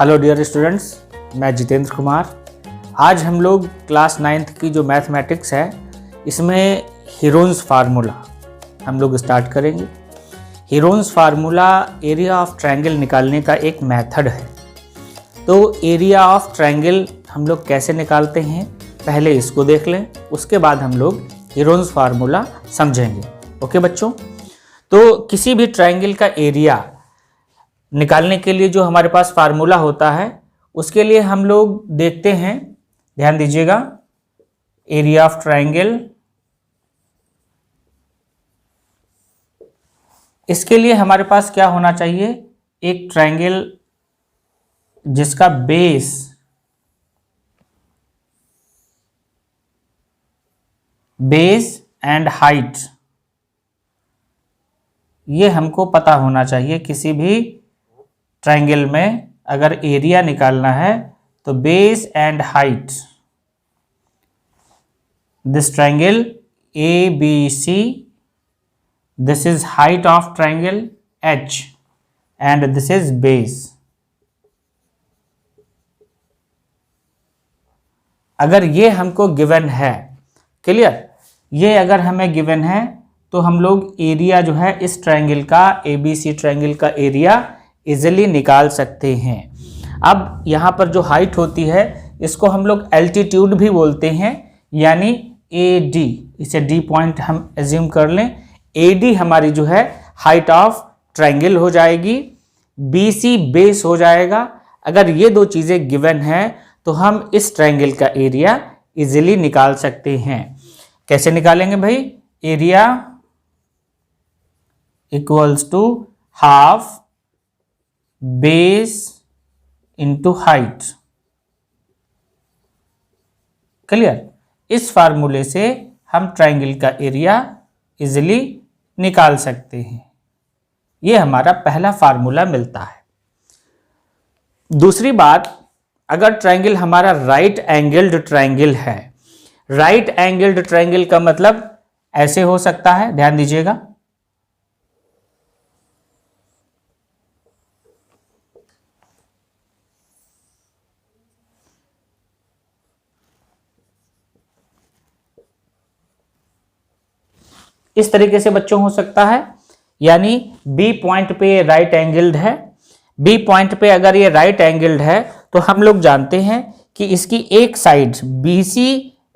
Hello dear students, मैं जितेंद्र कुमार। आज हम लोग क्लास 9th की जो मैथमेटिक्स है इसमें हीरोन्स फार्मूला हम लोग स्टार्ट करेंगे। Heron's formula area of triangle निकालने का एक मेथड है। तो एरिया ऑफ ट्रायंगल हम लोग कैसे निकालते हैं पहले इसको देख लें, उसके बाद हम लोग हीरोन्स फार्मूला समझेंगे। ओके बच्चों, तो किसी भी ट्रायंगल का एरिया निकालने के लिए जो हमारे पास फार्मूला होता है उसके लिए हम लोग देखते हैं, ध्यान दीजिएगा, एरिया ऑफ ट्रायंगल। इसके लिए हमारे पास क्या होना चाहिए, एक ट्रायंगल जिसका बेस एंड हाइट ये हमको पता होना चाहिए। किसी भी ट्रायंगल में अगर एरिया निकालना है तो base and height, this triangle ABC, this is height of triangle H and this is base. अगर ये हमको गिवन है, क्लियर, ये अगर हमें गिवन है तो हम लोग एरिया जो है इस ट्रायंगल का, ABC ट्रायंगल का एरिया इजीली निकाल सकते हैं। अब यहाँ पर जो हाइट होती है इसको हम लोग एल्टीट्यूड भी बोलते हैं, यानी AD, इसे D पॉइंट हम एज्यूम कर लें। AD हमारी जो है हाइट ऑफ ट्रायंगल हो जाएगी, BC बेस हो जाएगा। अगर ये दो चीज़ें गिवन हैं तो हम इस ट्रायंगल का एरिया इजीली निकाल सकते हैं। कैसे निकालेंगे भाई, area equals to half base into height. Clear, इस फार्मूले से हम ट्रायंगल का एरिया इजीली निकाल सकते हैं। ये हमारा पहला फार्मूला मिलता है। दूसरी बात, अगर ट्रायंगल हमारा राइट एंगल्ड ट्रायंगल है, राइट एंगल्ड ट्रायंगल का मतलब ऐसे हो सकता है, ध्यान दीजिएगा, इस तरीके से बच्चों हो सकता है। यानी B पॉइंट पे राइट एंगल्ड है, B पॉइंट पे अगर ये राइट एंगल्ड है तो हम लोग जानते हैं कि इसकी एक साइड BC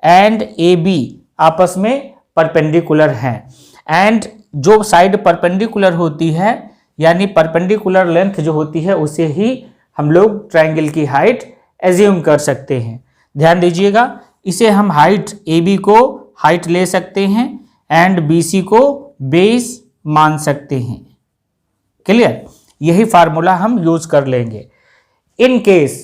एंड AB आपस में परपेंडिकुलर हैं, एंड जो साइड परपेंडिकुलर होती है यानी परपेंडिकुलर लेंथ जो होती है उसे ही हम लोग ट्रायंगल की हाइट एज्यूम कर सकते हैं। ध्यान दीजिएगा, इसे हम हाइट AB को हाइट ले सकते हैं एंड BC को बेस मान सकते हैं। क्लियर, यही फार्मूला हम यूज कर लेंगे। इन केस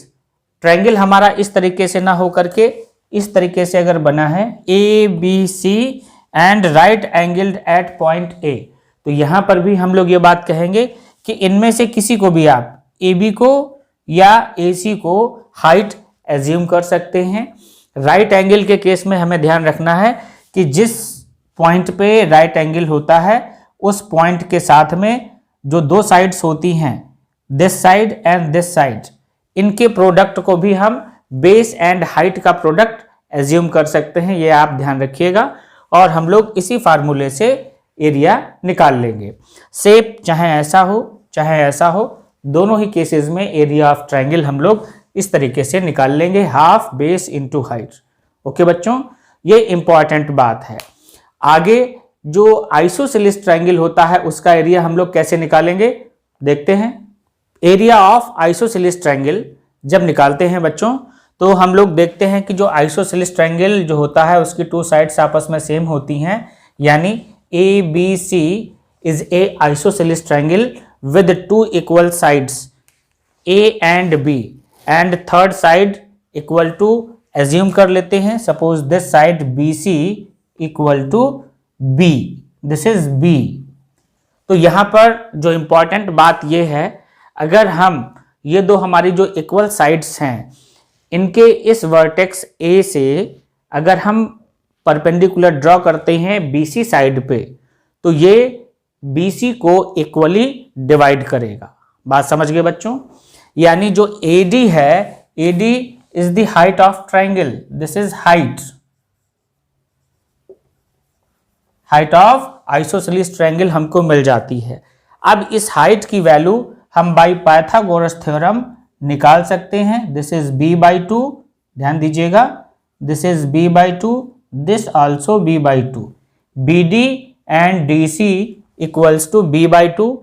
ट्रायंगल हमारा इस तरीके से ना हो करके इस तरीके से अगर बना है ABC and right angled at point A, तो यहां पर भी हम लोग ये बात कहेंगे कि इनमें से किसी को भी आप AB को या AC को हाइट एज्यूम कर सकते हैं। राइट एंगल के केस में हमें ध्यान रखना है कि जिस पॉइंट पे राइट एंगल होता है उस पॉइंट के साथ में जो दो साइड्स होती हैं, this side and this side, इनके प्रोडक्ट को भी हम बेस एंड हाइट का प्रोडक्ट एज्यूम कर सकते हैं। ये आप ध्यान रखिएगा, और हम लोग इसी फार्मूले से एरिया निकाल लेंगे। शेप चाहे ऐसा हो चाहे ऐसा हो, दोनों ही केसेस में एरिया ऑफ ट्रायंगल हम लोग इस तरीके से निकाल लेंगे, half base into height. Okay बच्चों, ये इंपॉर्टेंट बात है। आगे जो आइसोसेलेस ट्रायंगल होता है उसका एरिया हम लोग कैसे निकालेंगे देखते हैं। एरिया ऑफ आइसोसेलेस ट्रायंगल जब निकालते हैं बच्चों तो हम लोग देखते हैं कि जो आइसोसेलेस ट्रायंगल जो होता है उसकी टू साइड्स आपस में सेम होती हैं, यानी ABC is a isosceles triangle with two equal sides A and B, and third side equal to assume कर लेते हैं, suppose this side BC equal to B, this is B। तो यहां पर जो इंपॉर्टेंट बात यह है, अगर हम ये दो हमारी जो इक्वल साइड्स हैं इनके इस वर्टेक्स A से अगर हम परपेंडिकुलर ड्रॉ करते हैं BC साइड पे, तो ये BC को इक्वली डिवाइड करेगा। बात समझ गए बच्चों? यानी जो AD है, AD is the height of triangle, this is height of isosceles triangle हमको मिल जाती है। अब इस हाइट की वैल्यू हम बाय पाइथागोरस थ्योरम निकाल सकते हैं। दिस इज b/2, ध्यान दीजिएगा, this is b/2, this also b/2, BD and DC equals to b/2।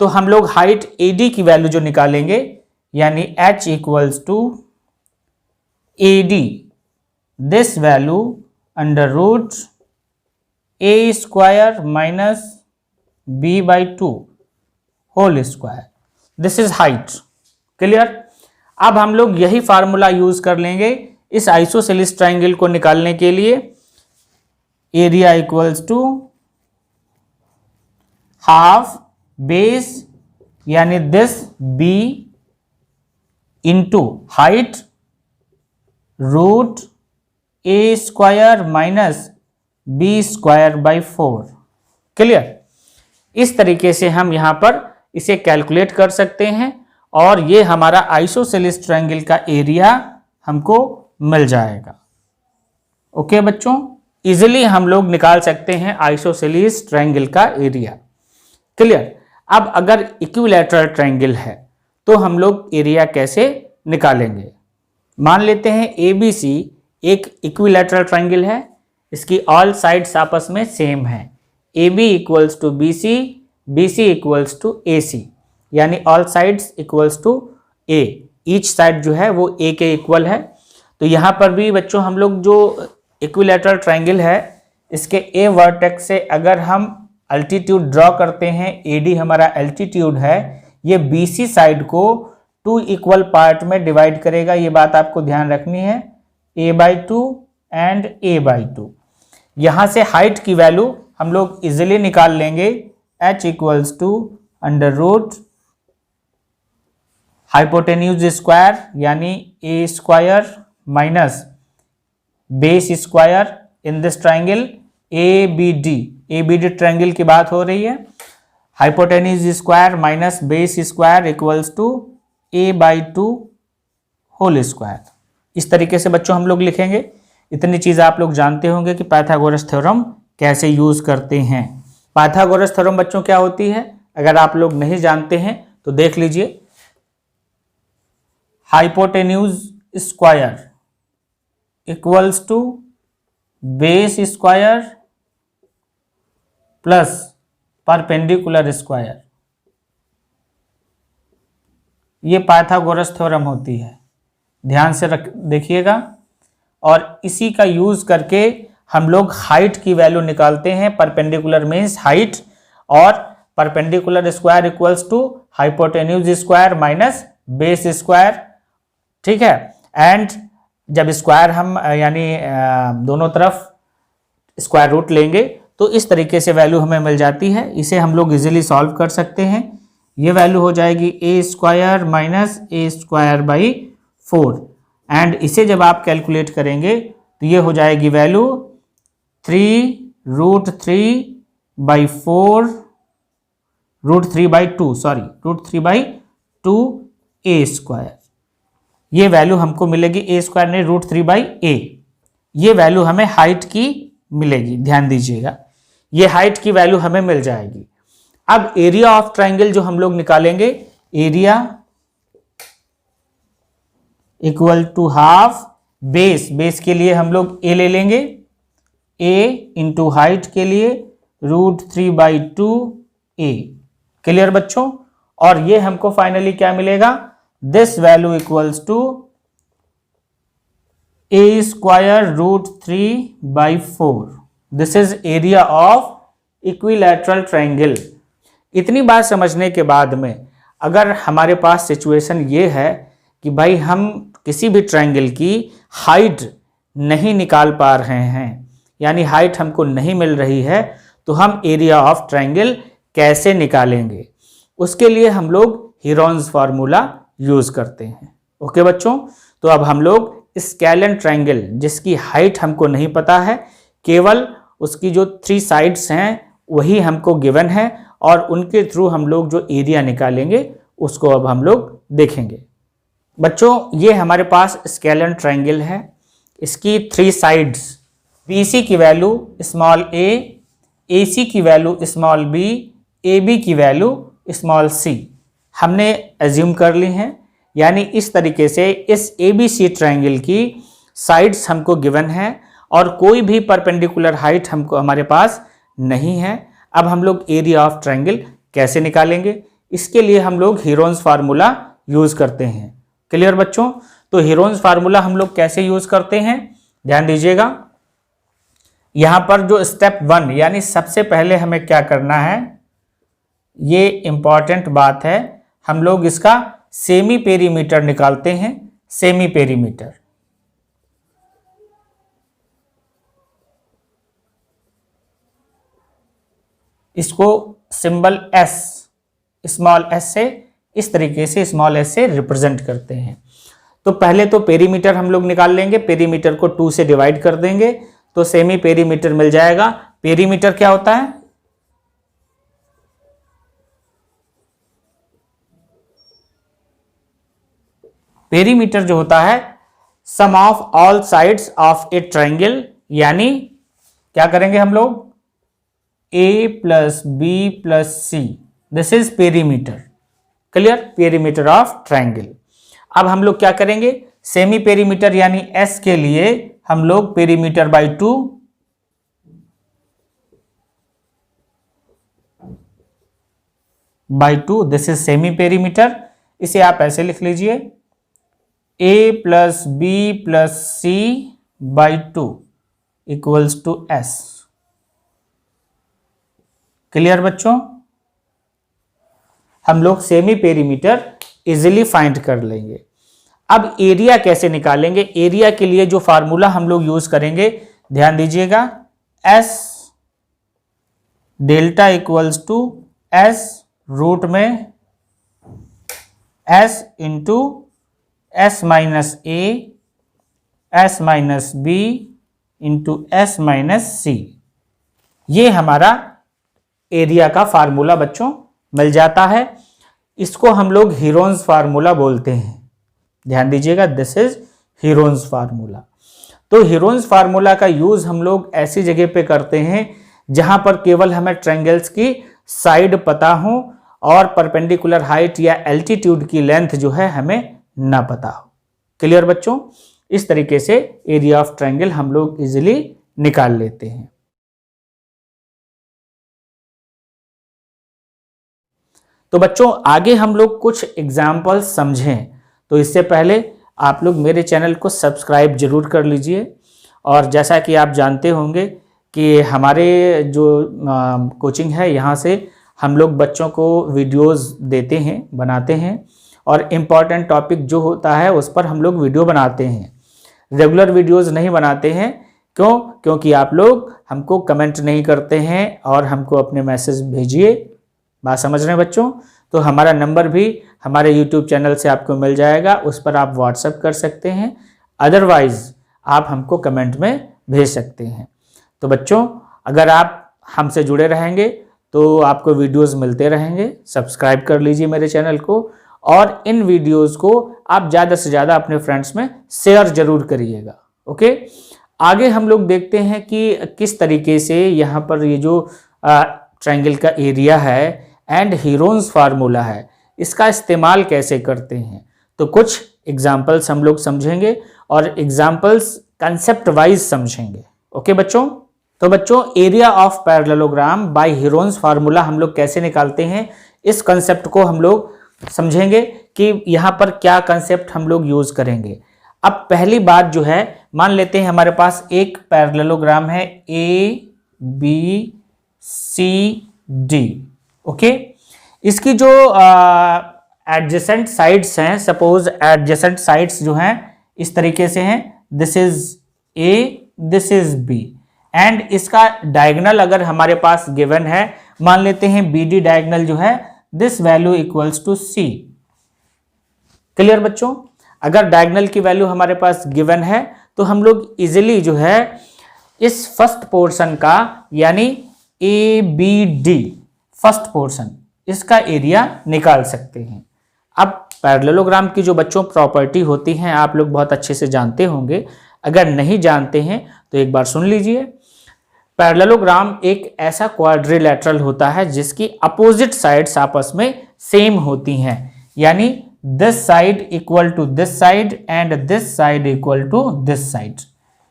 तो हम लोग हाइट AD की वैल्यू जो निकालेंगे, यानी h equals to AD, this value under root A square minus b/2 whole square, this is height. Clear? अब हम लोग यही फार्मूला यूज कर लेंगे इस आइसोसेलेस ट्राइंगल को निकालने के लिए। Area equals to half base, यानी this b into height root A square minus b square by 4। Clear? इस तरीके से हम यहां पर इसे कैलकुलेट कर सकते हैं और ये हमारा आइसोसेलेस ट्रायंगल का एरिया हमको मिल जाएगा। ओके बच्चों, इजीली हम लोग निकाल सकते हैं आइसोसेलेस ट्रायंगल का एरिया। क्लियर? अब अगर इक्विलैटरल ट्रायंगल है तो हम लोग एरिया कैसे निकालेंगे? मान लेते हैं ABC एक इक्विलैटरल ट्रायंगल है, इसकी ऑल साइड्स आपस में सेम है। AB equals to BC, BC equals to AC, यानी all sides equals to A, each side जो है वो A के इक्वल है। तो यहाँ पर भी बच्चों हम लोग जो इक्विलैटरल ट्रायंगल है, इसके A वर्टेक्स से अगर हम अल्टीट्यूड ड्रॉ करते हैं, AD हमारा अल्टीट्यूड है, ये BC साइड को 2 इक्वल पार्ट में डिवाइड करेगा। ये बात आपको ध्यान रखनी है, A/2 एंड A/2। यहाँ से हाइट की वैल्यू हम लोग इजिली निकाल लेंगे, h equals to under root hypotenuse square, यानी A square minus base square in this triangle ABD triangle की बात हो रही है। Hypotenuse square minus base square equals to A/2 whole square. इस तरीके से बच्चों हम लोग लिखेंगे। इतनी चीज आप लोग जानते होंगे कि पाइथागोरस थ्योरम कैसे यूज करते हैं। पाइथागोरस थ्योरम बच्चों क्या होती है, अगर आप लोग नहीं जानते हैं तो देख लीजिए। Hypotenuse square equals to base square plus perpendicular square, ये पाइथागोरस थ्योरम होती है, ध्यान से देखिएगा। और इसी का यूज करके हम लोग हाइट की वैल्यू निकालते हैं। परपेंडिकुलर मीन्स हाइट, और perpendicular square equals to hypotenuse square minus base square, ठीक है। एंड जब स्क्वायर हम यानी दोनों तरफ स्क्वायर रूट लेंगे तो इस तरीके से वैल्यू हमें मिल जाती है। इसे हम लोग इजीली सॉल्व कर सकते हैं। ये वैल्यू हो जाएगी A square minus A square by 4, and इसे जब आप कैलकुलेट करेंगे तो ये हो जाएगी वैल्यू 3√3/4 √3/2 A स्क्वायर। ये वैल्यू हमको मिलेगी, A स्क्वायर नहीं √3/A। ये वैल्यू हमें हाइट की मिलेगी, ध्यान दीजिएगा, ये हाइट की वैल्यू हमें मिल जाएगी। अब एरिया ऑफ ट्राइंगल जो हम लोग निकालेंगे, area equal to half base के लिए हम लोग A ले लेंगे, A इंटू हाइट के लिए √3/2A। क्लियर बच्चों? और ये हमको फाइनली क्या मिलेगा, this value equals to A square √3/4। This is area of equilateral triangle. इतनी बात समझने के बाद में अगर हमारे पास सिचुएशन ये है कि भाई हम किसी भी ट्रायंगल की हाइट नहीं निकाल पा रहे हैं, यानी हाइट हमको नहीं मिल रही है, तो हम एरिया ऑफ ट्रायंगल कैसे निकालेंगे? उसके लिए हम लोग हीरोन्स फार्मूला यूज करते हैं। ओके बच्चों, तो अब हम लोग स्केलन ट्रायंगल जिसकी हाइट हमको नहीं पता है, केवल उसकी जो 3 साइड्स हैं वही हमको गिवन है, और उनके थ्रू हम लोग जो एरिया निकालेंगे उसको अब हम लोग देखेंगे। बच्चों ये हमारे पास स्केलर ट्रायंगल है, इसकी 3 साइड्स, BC की वैल्यू स्मॉल a, AC की वैल्यू स्मॉल b, AB की वैल्यू स्मॉल c हमने एज्यूम कर ली हैं। यानी इस तरीके से इस ABC ट्रायंगल की साइड्स हमको गिवन है और कोई भी परपेंडिकुलर हाइट हमको हमारे पास नहीं है। अब हम लोग एरिया ऑफ ट्रायंगल कैसे निकालेंगे, इसके लिए हम लोग हीरोन्स फार्मूला यूज करते हैं। क्लियर बच्चों? तो हीरोन्स फार्मूला हम लोग कैसे यूज करते हैं, ध्यान दीजिएगा। यहां पर जो स्टेप 1 यानी सबसे पहले हमें क्या करना है, ये इंपॉर्टेंट बात है, हम लोग इसका सेमी पेरीमीटर निकालते हैं। सेमी पेरीमीटर, इसको सिंबल S, स्मॉल s से इस तरीके से स्मॉल s से रिप्रेजेंट करते हैं। तो पहले तो पेरीमीटर हम लोग निकाल लेंगे, पेरीमीटर को 2 से डिवाइड कर देंगे तो सेमी पेरीमीटर मिल जाएगा। पेरीमीटर क्या होता है, पेरीमीटर जो होता है sum of all sides of a triangle, यानी क्या करेंगे हम लोग, a plus B plus C, this is perimeter. Clear? Perimeter of triangle. अब हम लोग क्या करेंगे, सेमी पेरीमीटर यानी S के लिए हम लोग perimeter by 2, this is semi perimeter. इसे आप ऐसे लिख लीजिए, a plus B plus C by 2 equals to S। Clear बच्चों? हम लोग सेमी पेरीमीटर इजीली फाइंड कर लेंगे। अब एरिया कैसे निकालेंगे, एरिया के लिए जो फार्मूला हम लोग यूज करेंगे, ध्यान दीजिएगा, S delta equals to S root में S into S minus A, S minus B into S minus C। ये हमारा एरिया का फार्मूला बच्चों मिल जाता है। इसको हम लोग हीरोन्स फार्मूला बोलते हैं। ध्यान दीजिएगा, दिस इज हीरोन्स फार्मूला। तो हीरोन्स फार्मूला का यूज हम लोग ऐसी जगह पे करते हैं जहां पर केवल हमें ट्रायंगल्स की साइड पता हो और परपेंडिकुलर हाइट या एल्टीट्यूड की लेंथ जो है हमें ना पता हो। क्लियर बच्चों? इस तरीके से एरिया ऑफ ट्रायंगल हम लोग इजीली निकाल लेते हैं। तो बच्चों आगे हम लोग कुछ एग्जाम्पल समझें, तो इससे पहले आप लोग मेरे चैनल को सब्सक्राइब जरूर कर लीजिए। और जैसा कि आप जानते होंगे कि हमारे जो कोचिंग है, यहाँ से हम लोग बच्चों को वीडियोस देते हैं, बनाते हैं, और इम्पॉर्टेंट टॉपिक जो होता है उस पर हम लोग वीडियो बनाते हैं। रेगुलर वीडियोस नहीं बनाते हैं, क्यों? क्योंकि आप लोग हमको कमेंट नहीं करते हैं और हमको अपने मैसेज भेजिए। बात समझ रहे हैं बच्चों? तो हमारा नंबर भी हमारे YouTube चैनल से आपको मिल जाएगा, उस पर आप व्हाट्सएप कर सकते हैं, अदरवाइज आप हमको कमेंट में भेज सकते हैं। तो बच्चों अगर आप हमसे जुड़े रहेंगे तो आपको वीडियोस मिलते रहेंगे। सब्सक्राइब कर लीजिए मेरे चैनल को और इन वीडियोस को आप ज़्यादा से ज़्यादा अपने फ्रेंड्स में शेयर जरूर करिएगा। ओके, आगे हम लोग देखते हैं कि किस तरीके से यहाँ पर ये जो ट्रायंगल का एरिया है एंड हीरोन्स फार्मूला है, इसका इस्तेमाल कैसे करते हैं। तो कुछ एग्जाम्पल्स हम लोग समझेंगे और एग्जाम्पल्स कंसेप्ट वाइज समझेंगे। ओके बच्चों? तो बच्चों area of parallelogram by Heron's formula हम लोग कैसे निकालते हैं, इस कंसेप्ट को हम लोग समझेंगे कि यहाँ पर क्या कंसेप्ट हम लोग यूज करेंगे। अब पहली बात जो है, मान लेते हैं हमारे पास एक पैरेललोग्राम है ABCD। ओके, इसकी जो एडजेसेंट साइड्स हैं, सपोज एडजेसेंट साइड्स जो हैं इस तरीके से हैं, this is A, this is B, and इसका डायगोनल अगर हमारे पास गिवन है, मान लेते हैं BD डायगोनल जो है this value equals to C। Clear बच्चों? अगर डायगोनल की वैल्यू हमारे पास गिवन है तो हम लोग इजीली जो है इस फर्स्ट पोर्शन का यानी ABD फर्स्ट पोर्शन, इसका एरिया निकाल सकते हैं। अब पैरेललोग्राम की जो बच्चों प्रॉपर्टी होती हैं आप लोग बहुत अच्छे से जानते होंगे, अगर नहीं जानते हैं तो एक बार सुन लीजिए। पैरेललोग्राम एक ऐसा क्वाड्रिलेटरल होता है जिसकी अपोजिट साइड्स आपस में सेम होती हैं, यानी this side equal to this side and this side equal to this side.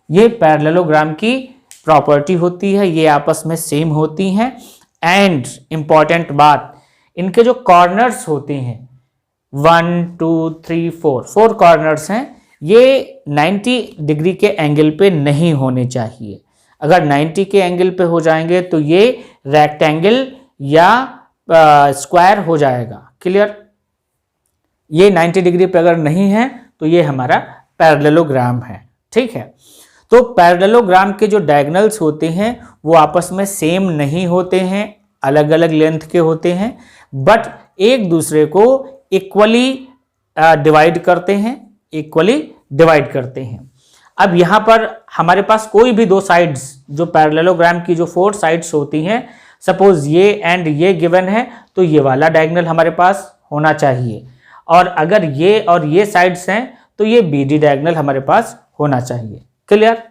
ये पैरेललोग्राम की प्रॉपर्टी होती है, ये आपस में सेम होती हैं। एंड इंपॉर्टेंट बात, इनके जो कॉर्नर्स होते हैं 1 2 3 4 कॉर्नर्स हैं, ये 90 डिग्री के एंगल पे नहीं होने चाहिए। अगर 90 के एंगल पे हो जाएंगे तो ये रेक्टेंगल या स्क्वायर हो जाएगा। क्लियर? ये 90 डिग्री पे अगर नहीं है तो ये हमारा पैरेललोग्राम है। ठीक है, तो पैरेललोग्राम के जो डायगोनल्स होते हैं वो आपस में सेम नहीं होते हैं, अलग अलग लेंथ के होते हैं, बट एक दूसरे को इक्वली डिवाइड करते हैं। अब यहाँ पर हमारे पास कोई भी दो साइड्स, जो पैरेललोग्राम की जो 4 साइड्स होती हैं, सपोज ये एंड ये गिवन है तो ये वाला डायगोनल हमारे पास होना चाहिए, और अगर ये और ये साइड्स हैं तो ये बीडी डायगोनल हमारे पास होना चाहिए। क्लियर?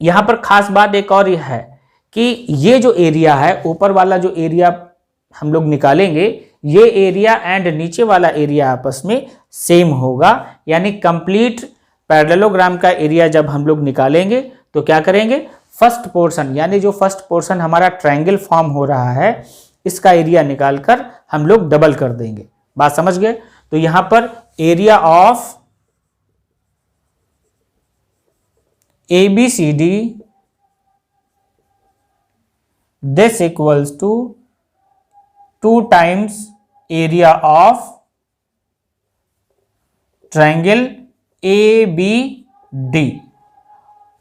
यहाँ पर खास बात एक और यह है कि ये जो एरिया है, ऊपर वाला जो एरिया हम लोग निकालेंगे, ये एरिया एंड नीचे वाला एरिया आपस में सेम होगा, यानी कंप्लीट पैरेललोग्राम का एरिया जब हम लोग निकालेंगे तो क्या करेंगे, फर्स्ट पोर्शन, यानी जो फर्स्ट पोर्शन हमारा ट्रायंगल फॉर्म हो रहा है, इसका एरिया निकालकर हम लोग डबल कर देंगे। बात समझ गए? तो यहां पर area of ABCD this equals to 2 times area of triangle ABD।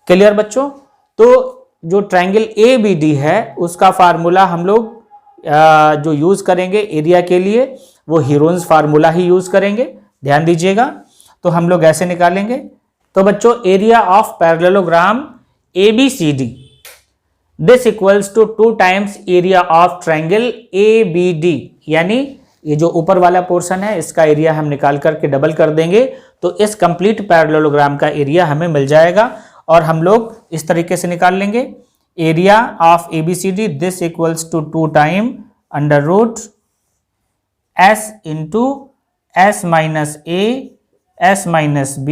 Clear बच्चों? तो जो ट्रायंगल ABD है उसका फार्मूला हम लोग जो यूज करेंगे एरिया के लिए वो हीरोन्स फार्मूला ही यूज करेंगे, ध्यान दीजिएगा। तो हम लोग ऐसे निकालेंगे। तो बच्चों area of parallelogram ABCD this equals to 2 times area of triangle ABD, यानी ये जो ऊपर वाला पोर्शन है इसका एरिया हम निकाल करके डबल कर देंगे तो इस कंप्लीट पैरेललोग्राम का एरिया हमें मिल जाएगा। और हम लोग इस तरीके से निकाल लेंगे, area of ABCD this equals to 2 time under root S into S minus A S minus B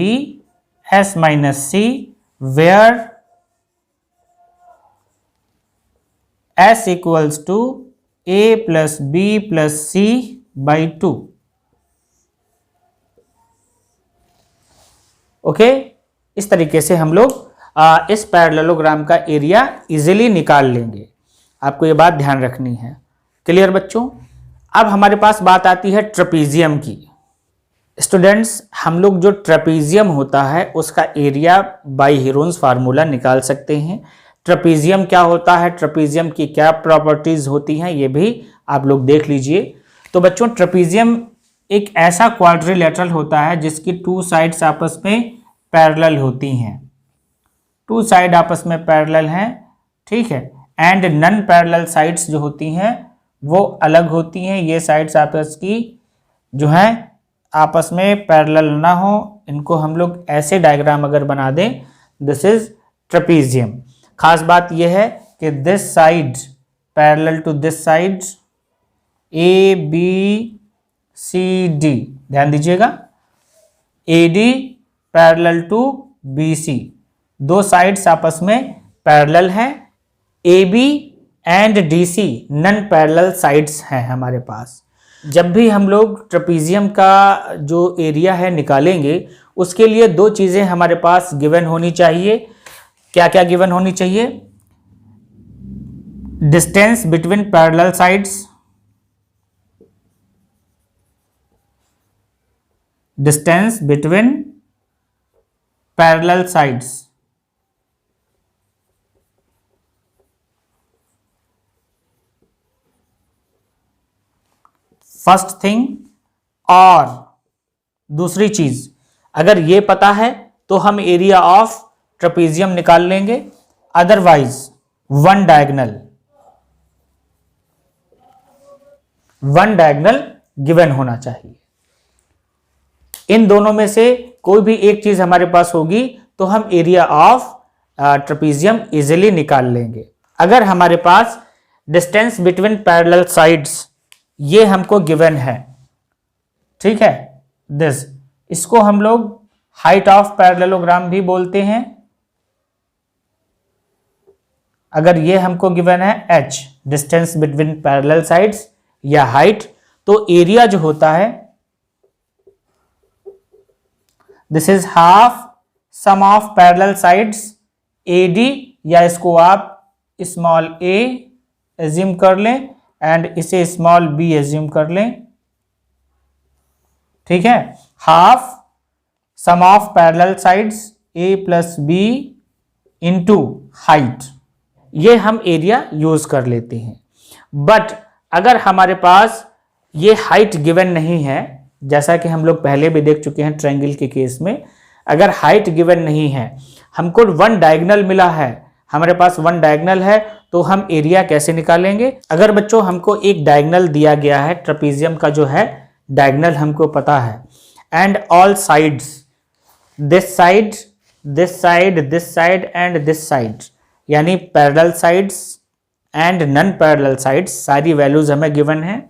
S minus C, where S equals to A plus B plus C by 2। Okay, इस तरीके से हम लोग इस parallelogram का area easily निकाल लेंगे। आपको ये बात ध्यान रखनी है। क्लियर बच्चों? अब हमारे पास बात आती है ट्रेपीजियम की। स्टूडेंट्स, हम लोग जो ट्रेपीजियम होता है उसका एरिया बाई हीरोन्स फार्मूला निकाल सकते हैं। ट्रेपीजियम क्या होता है, ट्रेपीजियम की क्या प्रॉपर्टीज होती हैं, ये भी आप लोग देख लीजिए। तो बच्चों ट्रेपीजियम एक ऐसा क्वाड्रिलेटरल होता है जिसकी 2 साइड्स आपस में पैरेलल होती हैं, 2 साइड आपस में पैरेलल हैं। ठीक है, एंड नन पैरेलल साइड्स जो होती हैं वो अलग होती हैं। ये साइड्स आपस की जो हैं आपस में पैरेलल ना हो, इनको हम लोग ऐसे डायग्राम अगर बना दें, दिस इज ट्रेपीजियम। खास बात यह है कि this side parallel to this side ABCD, ध्यान दीजिएगा, AD parallel to BC, 2 sides आपस में पैरेलल हैं। AB and DC non parallel sides हैं हमारे पास। जब भी हम लोग ट्रेपीजियम का जो एरिया है निकालेंगे उसके लिए 2 चीज़ें हमारे पास गिवन होनी चाहिए। क्या क्या गिवन होनी चाहिए? Distance between parallel sides, distance between parallel sides, first thing. और दूसरी चीज, अगर ये पता है तो हम एरिया ऑफ ट्रेपीजियम निकाल लेंगे, अदरवाइज वन डायगोनल गिवन होना चाहिए। इन दोनों में से कोई भी एक चीज हमारे पास होगी तो हम एरिया ऑफ ट्रेपीजियम इजिली निकाल लेंगे। अगर हमारे पास डिस्टेंस बिटवीन पैरेलल साइड्स ये हमको गिवन है, ठीक है, दिस, इसको हम लोग हाइट ऑफ पैरेललोग्राम भी बोलते हैं। अगर ये हमको गिवन है h, distance between parallel sides या हाइट, तो एरिया जो होता है this is half sum of parallel sides AD, या इसको आप स्मॉल a एज्यूम कर लें एंड इसे स्मॉल b एज्यूम कर लें, ठीक है। Half sum of parallel sides a plus b into height, ये हम एरिया यूज कर लेते हैं। बट अगर हमारे पास ये हाइट गिवन नहीं है, जैसा कि हम लोग पहले भी देख चुके हैं ट्रायंगल के केस में, अगर हाइट गिवन नहीं है, हमको वन डायगोनल मिला है, हमारे पास वन डायगोनल है, तो हम एरिया कैसे निकालेंगे? अगर बच्चों हमको एक डायगोनल दिया गया है, ट्रेपीजियम का जो है डायगोनल हमको पता है, and all sides, this side, this side, this side and this side, यानी parallel sides and non parallel sides, सारी वैल्यूज हमें गिवन है,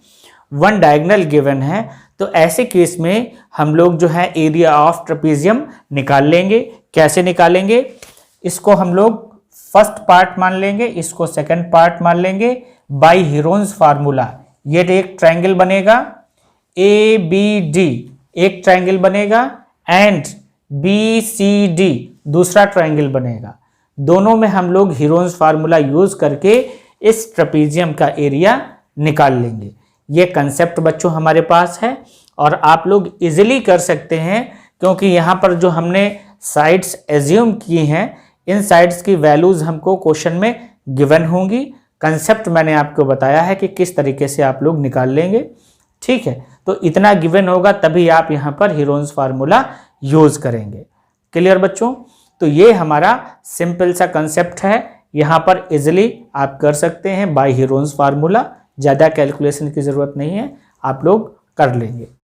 वन डायगोनल गिवन है, तो ऐसे केस में हम लोग जो है एरिया ऑफ ट्रेपीजियम निकाल लेंगे। कैसे निकालेंगे? इसको हम लोग फर्स्ट पार्ट मान लेंगे, इसको सेकंड पार्ट मान लेंगे बाय हीरोन्स फार्मूला। ये एक ट्रायंगल बनेगा ABD, एक ट्रायंगल बनेगा, एंड BCD दूसरा ट्रायंगल बनेगा। दोनों में हम लोग हीरोन्स फार्मूला यूज करके इस ट्रेपीजियम का एरिया निकाल लेंगे। ये कंसेप्ट बच्चों हमारे पास है और आप लोग इजीली कर सकते हैं, क्योंकि यहाँ पर जो हमने साइड्स एज्यूम की हैं, इन साइड्स की वैल्यूज हमको क्वेश्चन में गिवन होंगी। कंसेप्ट मैंने आपको बताया है कि किस तरीके से आप लोग निकाल लेंगे, ठीक है। तो इतना गिवन होगा तभी आप यहाँ पर हीरोन्स फार्मूला यूज करेंगे। क्लियर बच्चों? तो ये हमारा सिंपल सा कंसेप्ट है, यहाँ पर इजिली आप कर सकते हैं बाय हीरोन्स फार्मूला, ज़्यादा कैलकुलेशन की ज़रूरत नहीं है, आप लोग कर लेंगे।